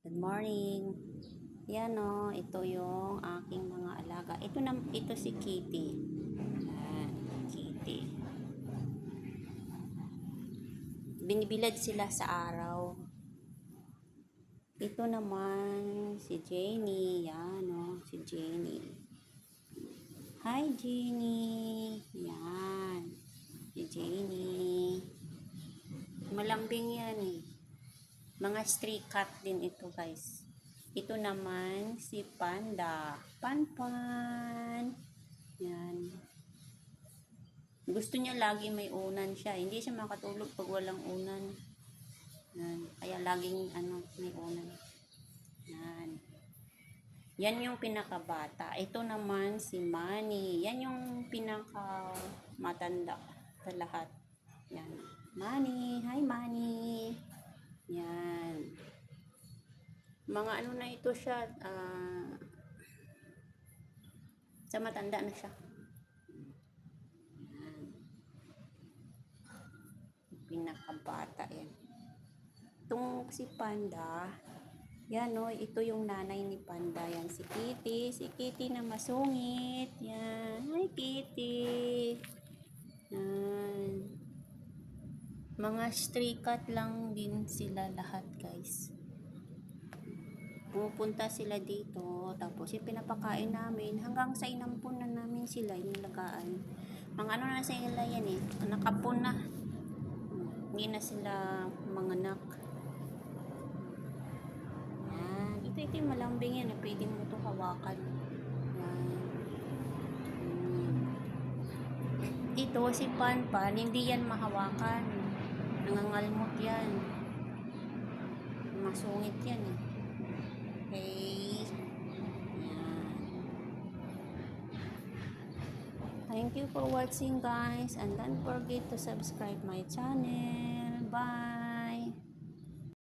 Good morning. Yan o, ito yung aking mga alaga. Ito si Kitty. Yan, Kitty. Binibilad sila sa araw. Ito naman si Jenny. Yan o, si Jenny. Hi Jenny. Yan. Si Jenny. Malambing yan eh. Mga stray cat din ito guys. Ito naman si Panda. Panpan. Yan. Gusto niya lagi may unan siya. Hindi siya makatulog pag walang unan. Yan. Kaya laging may unan. Yan. Yan yung pinakabata. Ito naman si Manny. Yan yung pinakamatanda sa lahat. Yan. Manny. Hi Manny. Yan. Mga na ito siya. Sa matanda na siya. Yan. Pinakabata yan. Itong si Panda. Yan o, ito yung nanay ni Panda. Yan si Kitty. Si Kitty na masungit. Yan. Hi Kitty. Yan. Mga stray cat lang din sila lahat guys. Pumupunta sila dito. Tapos yung pinapakain namin. Hanggang sa inampunan namin sila. Inilagaan. Mga na sa ila yan eh. Nakapon na. Hindi na sila manganak. Yan. Ito yung malambing yan. Pwede mo ito hawakan. Yan. Ito si Panpan. Hindi yan mahawakan. Nangangalmot yan. Masungit yan eh. Okay. Yan. Thank you for watching guys. And don't forget to subscribe my channel. Bye.